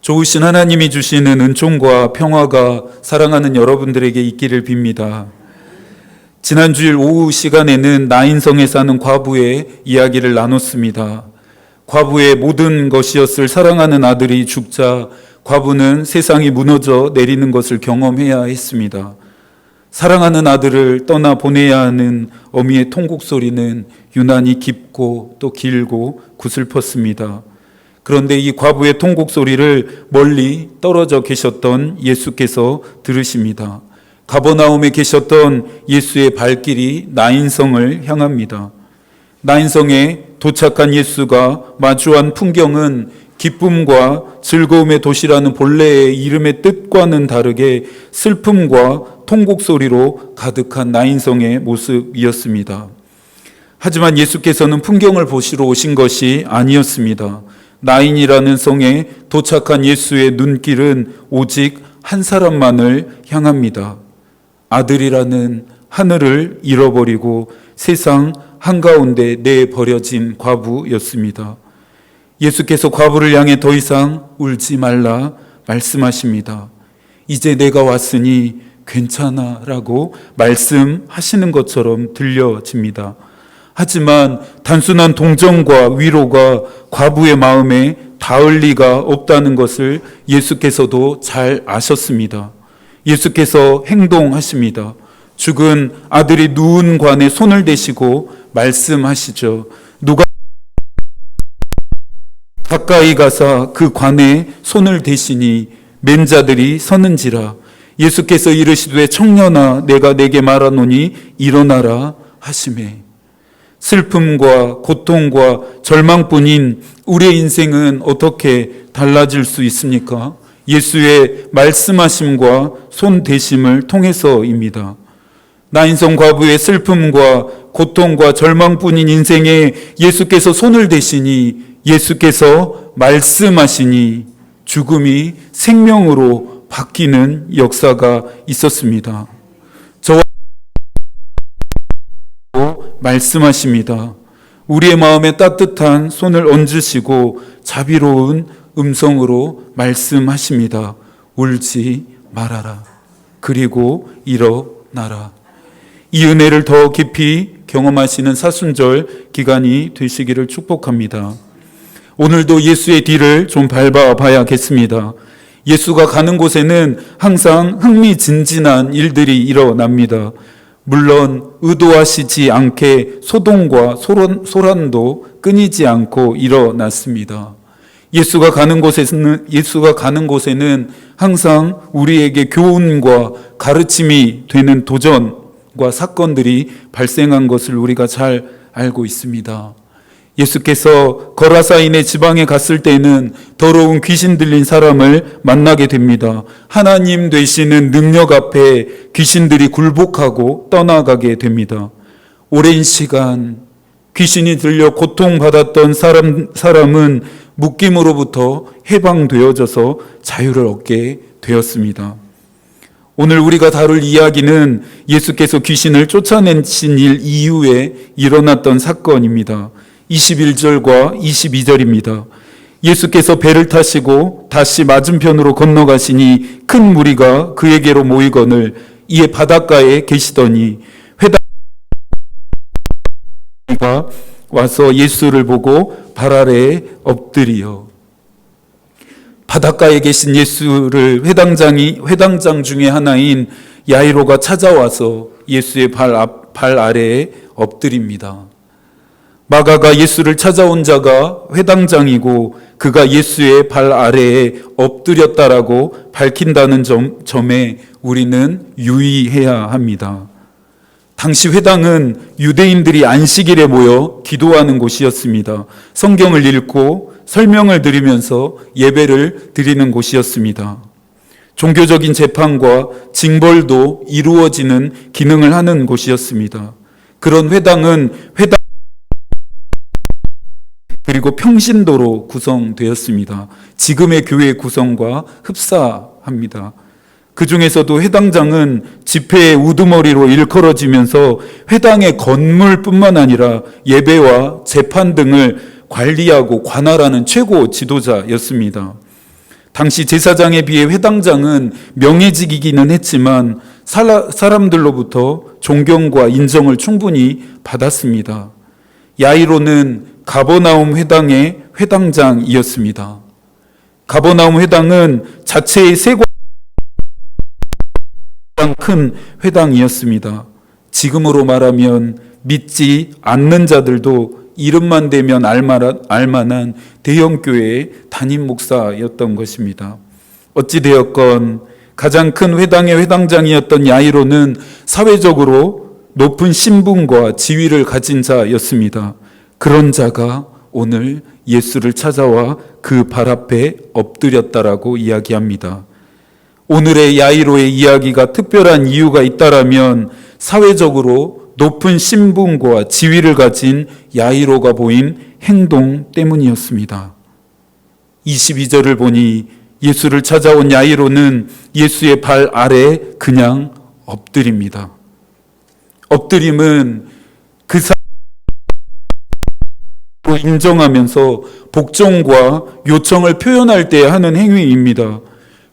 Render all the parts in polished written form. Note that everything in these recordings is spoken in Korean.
좋으신 하나님이 주시는 은총과 평화가 사랑하는 여러분들에게 있기를 빕니다. 지난 주일 오후 시간에는 나인성에 사는 과부의 이야기를 나눴습니다. 과부의 모든 것이었을 사랑하는 아들이 죽자 과부는 세상이 무너져 내리는 것을 경험해야 했습니다. 사랑하는 아들을 떠나 보내야 하는 어미의 통곡 소리는 유난히 깊고 또 길고 구슬펐습니다. 그런데 이 과부의 통곡 소리를 멀리 떨어져 계셨던 예수께서 들으십니다. 가버나움에 계셨던 예수의 발길이 나인성을 향합니다. 나인성에 도착한 예수가 마주한 풍경은 기쁨과 즐거움의 도시라는 본래의 이름의 뜻과는 다르게 슬픔과 통곡 소리로 가득한 나인성의 모습이었습니다. 하지만 예수께서는 풍경을 보시러 오신 것이 아니었습니다. 나인이라는 성에 도착한 예수의 눈길은 오직 한 사람만을 향합니다. 아들이라는 하늘을 잃어버리고 세상 한가운데 내버려진 과부였습니다. 예수께서 과부를 향해 더 이상 울지 말라 말씀하십니다. 이제 내가 왔으니 괜찮아 라고 말씀하시는 것처럼 들려집니다. 하지만 단순한 동정과 위로가 과부의 마음에 닿을 리가 없다는 것을 예수께서도 잘 아셨습니다. 예수께서 행동하십니다. 죽은 아들이 누운 관에 손을 대시고 말씀하시죠. 누가 가까이 가사 그 관에 손을 대시니 맨 자들이 서는지라. 예수께서 이르시되 청년아 내가 내게 말하노니 일어나라 하시매. 슬픔과 고통과 절망뿐인 우리의 인생은 어떻게 달라질 수 있습니까? 예수의 말씀하심과 손 대심을 통해서입니다. 나인성 과부의 슬픔과 고통과 절망뿐인 인생에 예수께서 손을 대시니, 예수께서 말씀하시니 죽음이 생명으로 바뀌는 역사가 있었습니다. 저와 말씀하십니다. 우리의 마음에 따뜻한 손을 얹으시고 자비로운 음성으로 말씀하십니다. 울지 말아라. 그리고 일어나라. 이 은혜를 더 깊이 경험하시는 사순절 기간이 되시기를 축복합니다. 오늘도 예수의 뒤를 좀 밟아봐야겠습니다. 예수가 가는 곳에는 항상 흥미진진한 일들이 일어납니다. 물론 의도하시지 않게 소동과 소란도 끊이지 않고 일어났습니다. 예수가 가는 곳에는 항상 우리에게 교훈과 가르침이 되는 도전과 사건들이 발생한 것을 우리가 잘 알고 있습니다. 예수께서 거라사인의 지방에 갔을 때는 더러운 귀신 들린 사람을 만나게 됩니다. 하나님 되시는 능력 앞에 귀신들이 굴복하고 떠나가게 됩니다. 오랜 시간 귀신이 들려 고통받았던 사람은 묶임으로부터 해방되어져서 자유를 얻게 되었습니다. 오늘 우리가 다룰 이야기는 예수께서 귀신을 쫓아내신 일 이후에 일어났던 사건입니다. 21절과 22절입니다. 예수께서 배를 타시고 다시 맞은편으로 건너가시니 큰 무리가 그에게로 모이거늘 이에 바닷가에 계시더니 회당가 와서 예수를 보고 발 아래에 엎드리어. 바닷가에 계신 예수를 회당장 중에 하나인 야이로가 찾아와서 예수의 발 아래에 엎드립니다. 마가가 예수를 찾아온 자가 회당장이고 그가 예수의 발 아래에 엎드렸다라고 밝힌다는 점에 우리는 유의해야 합니다. 당시 회당은 유대인들이 안식일에 모여 기도하는 곳이었습니다. 성경을 읽고 설명을 들으면서 예배를 드리는 곳이었습니다. 종교적인 재판과 징벌도 이루어지는 기능을 하는 곳이었습니다. 그런 회당은 그리고 평신도로 구성되었습니다. 지금의 교회 구성과 흡사합니다. 그 중에서도 회당장은 집회의 우두머리로 일컬어지면서 회당의 건물뿐만 아니라 예배와 재판 등을 관리하고 관할하는 최고 지도자였습니다. 당시 제사장에 비해 회당장은 명예직이기는 했지만 사람들로부터 존경과 인정을 충분히 받았습니다. 야이로는 가버나움 회당의 회당장이었습니다. 가버나움 회당은 자체의 세 가장 큰 회당이었습니다. 지금으로 말하면 믿지 않는 자들도 이름만 대면 알만한 대형교회의 담임 목사였던 것입니다. 어찌되었건 가장 큰 회당의 회당장이었던 야이로는 사회적으로 높은 신분과 지위를 가진 자였습니다. 그런 자가 오늘 예수를 찾아와 그 발 앞에 엎드렸다라고 이야기합니다. 오늘의 야이로의 이야기가 특별한 이유가 있다라면 사회적으로 높은 신분과 지위를 가진 야이로가 보인 행동 때문이었습니다. 22절을 보니 예수를 찾아온 야이로는 예수의 발 아래 그냥 엎드립니다. 엎드림은 그 사람을 인정하면서 복종과 요청을 표현할 때 하는 행위입니다.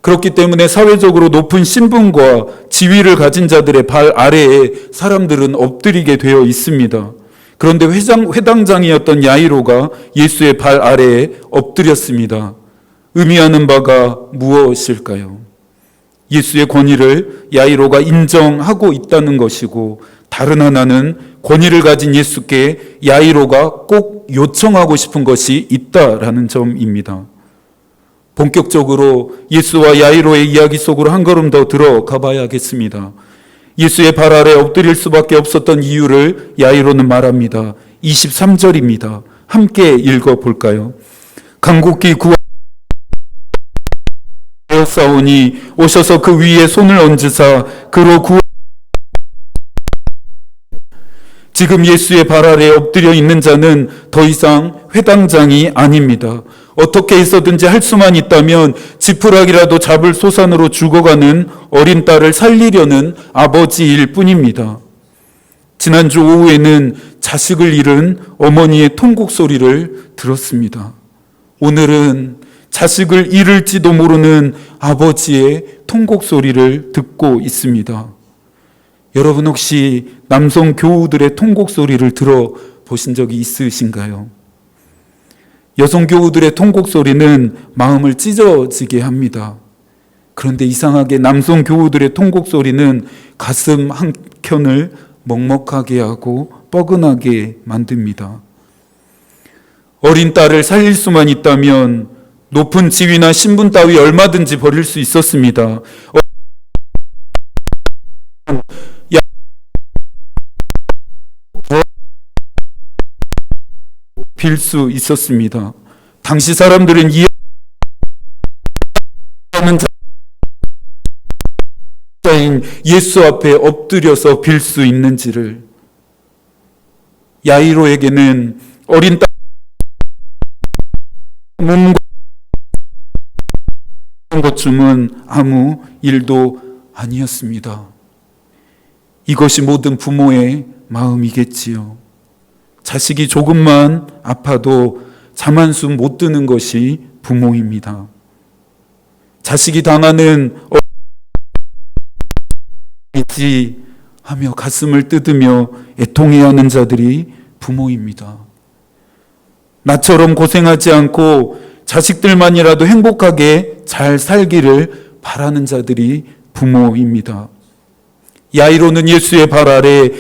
그렇기 때문에 사회적으로 높은 신분과 지위를 가진 자들의 발 아래에 사람들은 엎드리게 되어 있습니다. 그런데 회당장이었던 야이로가 예수의 발 아래에 엎드렸습니다. 의미하는 바가 무엇일까요? 예수의 권위를 야이로가 인정하고 있다는 것이고, 다른 하나는 권위를 가진 예수께 야이로가 꼭 요청하고 싶은 것이 있다라는 점입니다. 본격적으로 예수와 야이로의 이야기 속으로 한 걸음 더 들어가 봐야겠습니다. 예수의 발 아래 엎드릴 수밖에 없었던 이유를 야이로는 말합니다. 23절입니다. 함께 읽어볼까요? 간곡히 구하였사오니 오셔서 그 위에 손을 얹으사 그로 구하. 지금 예수의 발 아래 엎드려 있는 자는 더 이상 회당장이 아닙니다. 어떻게 해서든지 할 수만 있다면 지푸라기라도 잡을 소산으로 죽어가는 어린 딸을 살리려는 아버지일 뿐입니다. 지난주 오후에는 자식을 잃은 어머니의 통곡 소리를 들었습니다. 오늘은 자식을 잃을지도 모르는 아버지의 통곡 소리를 듣고 있습니다. 여러분 혹시 남성 교우들의 통곡 소리를 들어보신 적이 있으신가요? 여성 교우들의 통곡 소리는 마음을 찢어지게 합니다. 그런데 이상하게 남성 교우들의 통곡 소리는 가슴 한켠을 먹먹하게 하고 뻐근하게 만듭니다. 어린 딸을 살릴 수만 있다면 높은 지위나 신분 따위 얼마든지 버릴 수 있었습니다. 빌 수 있었습니다. 당시 사람들은 이해하는 자인 예수 앞에 엎드려서 빌 수 있는지를. 야이로에게는 어린 딸 몸과 것쯤은 아무 일도 아니었습니다. 이것이 모든 부모의 마음이겠지요. 자식이 조금만 아파도 잠 한숨 못 드는 것이 부모입니다. 자식이 당하는 어리지 하며 가슴을 뜯으며 애통해야 하는 자들이 부모입니다. 나처럼 고생하지 않고 자식들만이라도 행복하게 잘 살기를 바라는 자들이 부모입니다. 야이로는 예수의 발 아래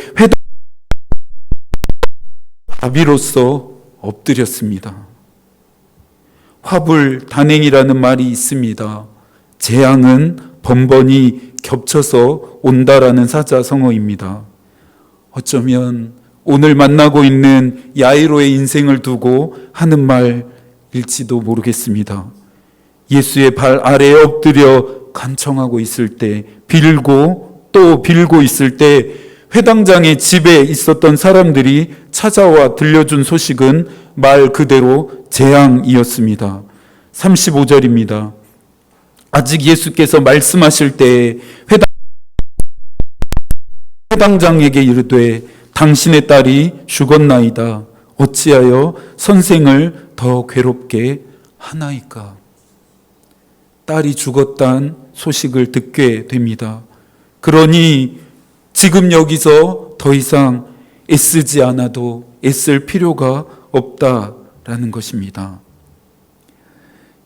아비로서 엎드렸습니다. 화불 단행이라는 말이 있습니다. 재앙은 번번이 겹쳐서 온다라는 사자성어입니다. 어쩌면 오늘 만나고 있는 야이로의 인생을 두고 하는 말일지도 모르겠습니다. 예수의 발 아래에 엎드려 간청하고 있을 때, 빌고 또 빌고 있을 때 회당장의 집에 있었던 사람들이 찾아와 들려준 소식은 말 그대로 재앙이었습니다. 35절입니다. 아직 예수께서 말씀하실 때 회당장에게 이르되 당신의 딸이 죽었나이다. 어찌하여 선생을 더 괴롭게 하나이까? 딸이 죽었다는 소식을 듣게 됩니다. 그러니 지금 여기서 더 이상 애쓰지 않아도 애쓸 필요가 없다라는 것입니다.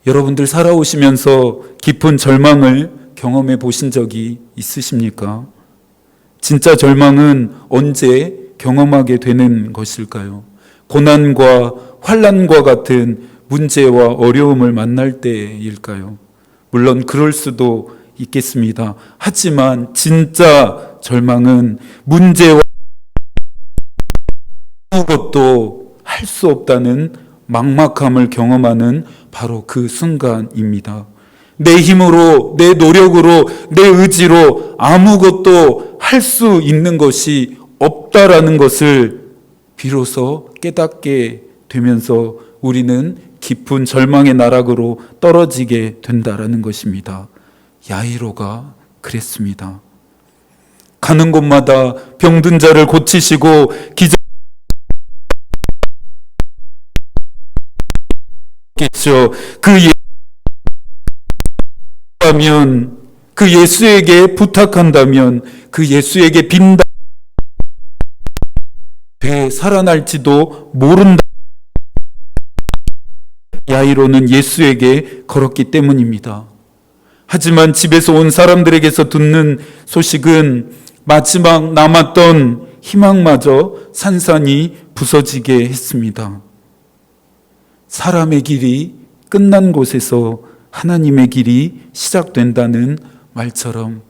여러분들 살아오시면서 깊은 절망을 경험해 보신 적이 있으십니까? 진짜 절망은 언제 경험하게 되는 것일까요? 고난과 환난과 같은 문제와 어려움을 만날 때일까요? 물론 그럴 수도 있겠습니다. 하지만 진짜 절망은 문제와 아무것도 할 수 없다는 막막함을 경험하는 바로 그 순간입니다. 내 힘으로, 내 노력으로, 내 의지로 아무것도 할 수 있는 것이 없다라는 것을 비로소 깨닫게 되면서 우리는 깊은 절망의 나락으로 떨어지게 된다라는 것입니다. 야이로가 그랬습니다. 가는 곳마다 병든 자를 고치시고 기적겠죠. 그 예수에게 부탁한다면 그 예수에게 빈다 살아날지도 모른다. 야이로는 예수에게 걸었기 때문입니다. 하지만 집에서 온 사람들에게서 듣는 소식은 마지막 남았던 희망마저 산산이 부서지게 했습니다. 사람의 길이 끝난 곳에서 하나님의 길이 시작된다는 말처럼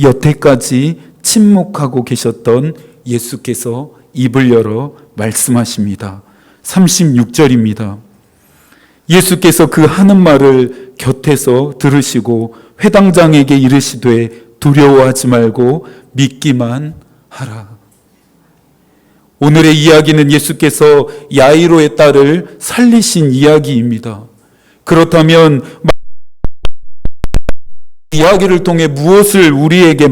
여태까지 침묵하고 계셨던 예수께서 입을 열어 말씀하십니다. 36절입니다. 예수께서 그 하는 말을 곁에서 들으시고 회당장에게 이르시되 두려워하지 말고 믿기만 하라. 오늘의 이야기는 예수께서 야이로의 딸을 살리신 이야기입니다. 그렇다면 이야기를 통해 무엇을 우리에게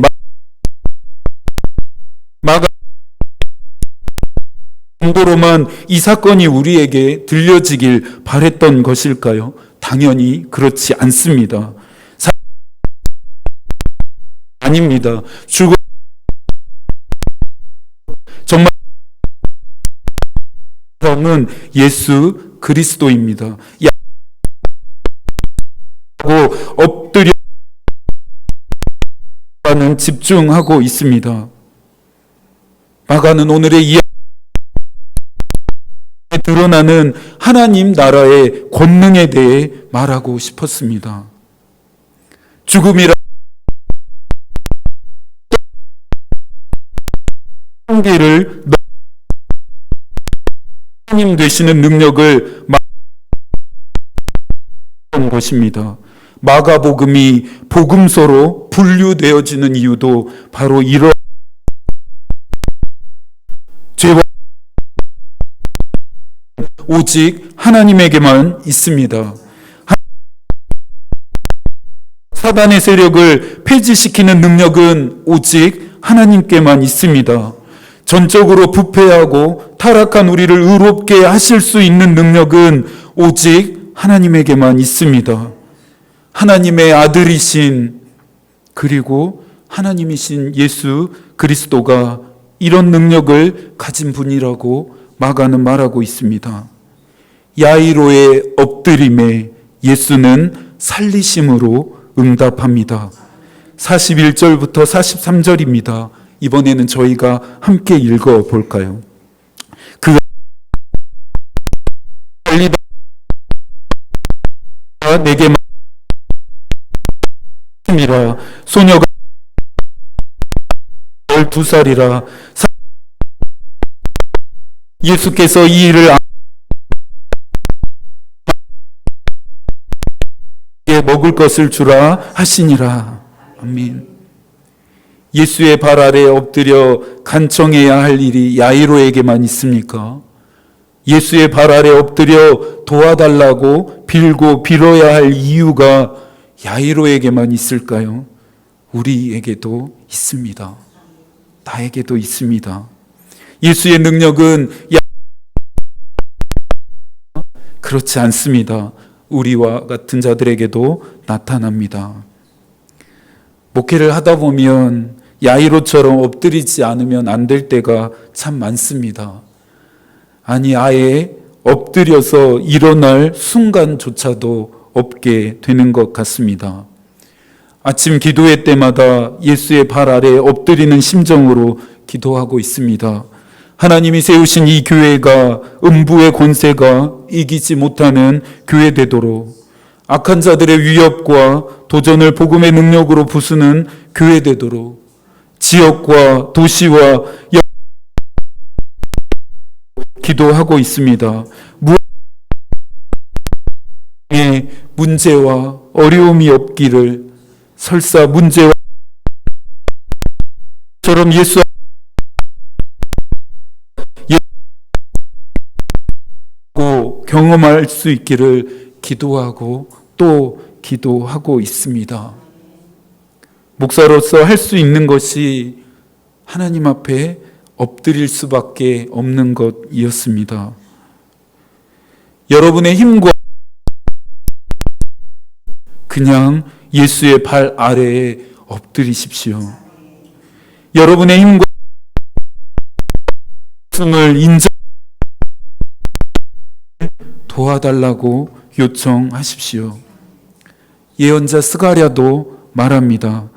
정도로만 이 사건이 우리에게 들려지길 바랬던 것일까요? 당연히 그렇지 않습니다. 아닙니다. 정말 사람은 예수 그리스도입니다. 엎드려 집중하고 있습니다. 마가는 오늘의 이야기에 드러나는 하나님 나라의 권능에 대해 말하고 싶었습니다. 죽음이라 한계를 하나님 되시는 능력을 말하는 것입니다. 마가복음이 복음서로 분류되어지는 이유도 바로 이런 죄와 오직 하나님에게만 있습니다. 사단의 세력을 폐지시키는 능력은 오직 하나님께만 있습니다. 전적으로 부패하고 타락한 우리를 의롭게 하실 수 있는 능력은 오직 하나님에게만 있습니다. 하나님의 아들이신 그리고 하나님이신 예수 그리스도가 이런 능력을 가진 분이라고 마가는 말하고 있습니다. 야이로의 엎드림에 예수는 살리심으로 응답합니다. 41절부터 43절입니다. 이번에는 저희가 함께 읽어볼까요? 그가 내게 말씀이라 소녀가 12살이라 예수께서 이 일을 먹을 것을 주라 하시니라. 아멘. 예수의 발 아래에 엎드려 간청해야 할 일이 야이로에게만 있습니까? 예수의 발 아래 엎드려 도와달라고 빌고 빌어야 할 이유가 야이로에게만 있을까요? 우리에게도 있습니다. 나에게도 있습니다. 예수의 능력은 그렇지 않습니다. 우리와 같은 자들에게도 나타납니다. 목회를 하다 보면 야이로처럼 엎드리지 않으면 안 될 때가 참 많습니다. 아니, 아예 엎드려서 일어날 순간조차도 없게 되는 것 같습니다. 아침 기도회 때마다 예수의 발 아래에 엎드리는 심정으로 기도하고 있습니다. 하나님이 세우신 이 교회가 음부의 권세가 이기지 못하는 교회 되도록, 악한 자들의 위협과 도전을 복음의 능력으로 부수는 교회 되도록, 지역과 도시와 기도하고 있습니다. 무엇에 문제와 어려움이 없기를, 설사 문제와 처럼 예수 경험할 수 있기를 기도하고 또 기도하고 있습니다. 목사로서 할 수 있는 것이 하나님 앞에 엎드릴 수밖에 없는 것이었습니다. 여러분의 힘과 그냥 예수의 발 아래에 엎드리십시오. 여러분의 힘과 말씀을 인정 도와달라고 요청하십시오. 예언자 스가랴도 말합니다.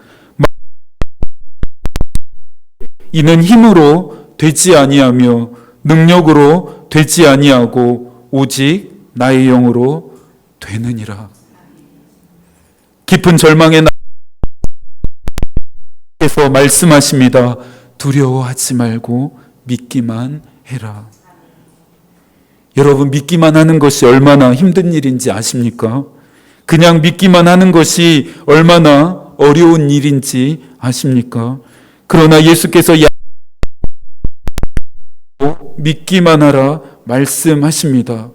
이는 힘으로 되지 아니하며 능력으로 되지 아니하고 오직 나의 영으로 되느니라. 깊은 절망의 나에서 말씀하십니다. 두려워하지 말고 믿기만 해라. 여러분, 믿기만 하는 것이 얼마나 힘든 일인지 아십니까? 그냥 믿기만 하는 것이 얼마나 어려운 일인지 아십니까? 그러나 예수께서 믿기만 하라 말씀하십니다.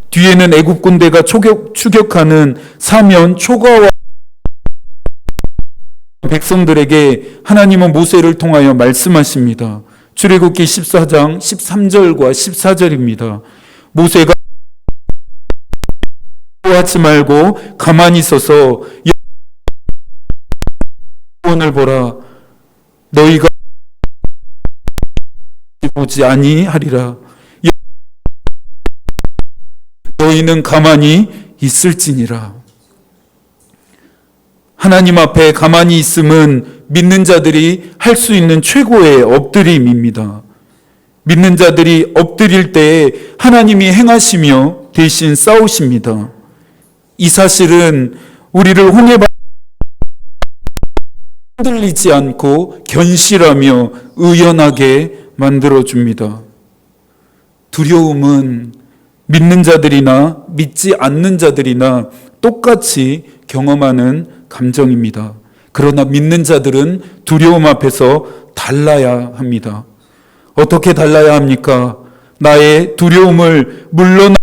뒤에는 애굽 군대가 추격하는 사면 초가와 백성들에게 하나님은 모세를 통하여 말씀하십니다. 출애굽기 14장 13절과 14절입니다. 모세가 하지 말고 가만히 있어서 여호와를 보라. 너희가 보지 아니하리라. 너희는 가만히 있을지니라. 하나님 앞에 가만히 있음은 믿는 자들이 할 수 있는 최고의 엎드림입니다. 믿는 자들이 엎드릴 때에 하나님이 행하시며 대신 싸우십니다. 이 사실은 우리를 흔들리지 않고 견실하며 의연하게 만들어줍니다. 두려움은 믿는 자들이나 믿지 않는 자들이나 똑같이 경험하는 감정입니다. 그러나 믿는 자들은 두려움 앞에서 달라야 합니다. 어떻게 달라야 합니까? 나의 두려움을 물러나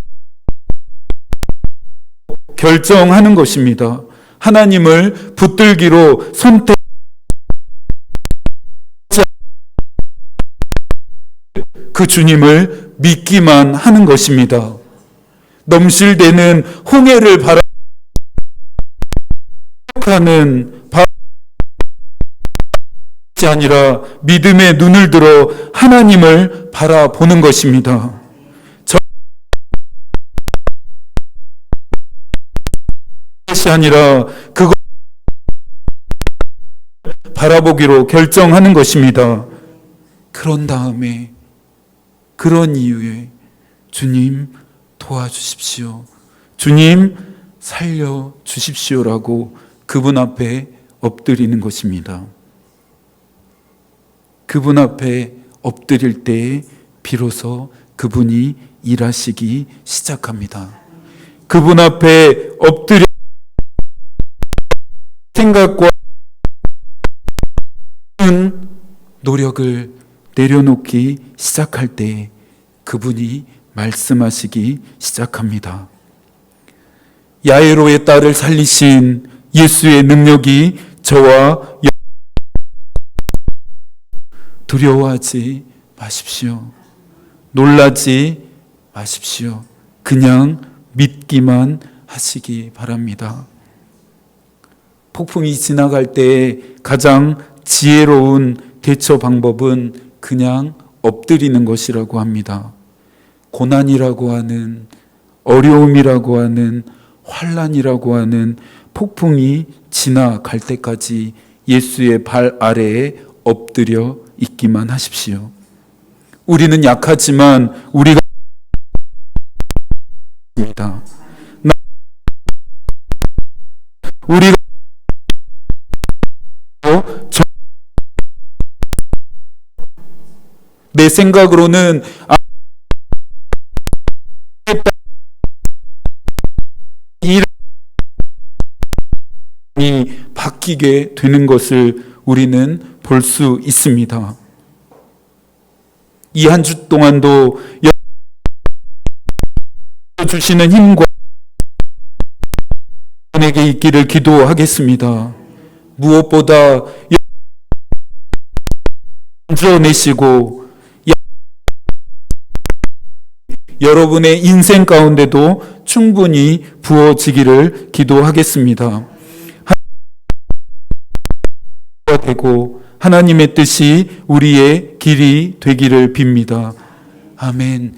결정하는 것입니다. 하나님을 붙들기로 선택, 그 주님을 믿기만 하는 것입니다. 넘실대는 홍해를 바라보는 바라보지 아니라 믿음의 눈을 들어 하나님을 바라보는 것입니다. 것이 아니라 그것 바라보기로 결정하는 것입니다. 그런 다음에, 그런 이유에 주님 도와주십시오, 주님 살려주십시오라고 그분 앞에 엎드리는 것입니다. 그분 앞에 엎드릴 때에 비로소 그분이 일하시기 시작합니다. 그분 앞에 엎드려 생각과 노력을 내려놓기 시작할 때 그분이 말씀하시기 시작합니다. 야이로의 딸을 살리신 예수의 능력이 저와 두려워하지 마십시오. 놀라지 마십시오. 그냥 믿기만 하시기 바랍니다. 폭풍이 지나갈 때 가장 지혜로운 대처 방법은 그냥 엎드리는 것이라고 합니다. 고난이라고 하는, 어려움이라고 하는, 환난이라고 하는 폭풍이 지나갈 때까지 예수의 발 아래에 엎드려 있기만 하십시오. 우리는 약하지만 우리가 있습니다. 우리가 내 생각으로는 이 바뀌게 되는 것을 우리는 볼 수 있습니다. 이 한 주 동안도 주시는 힘과 여러분에게 있기를 기도하겠습니다. 무엇보다 건져내시고 여러분의 인생 가운데도 충분히 부어지기를 기도하겠습니다. 되고 하나님의 뜻이 우리의 길이 되기를 빕니다. 아멘.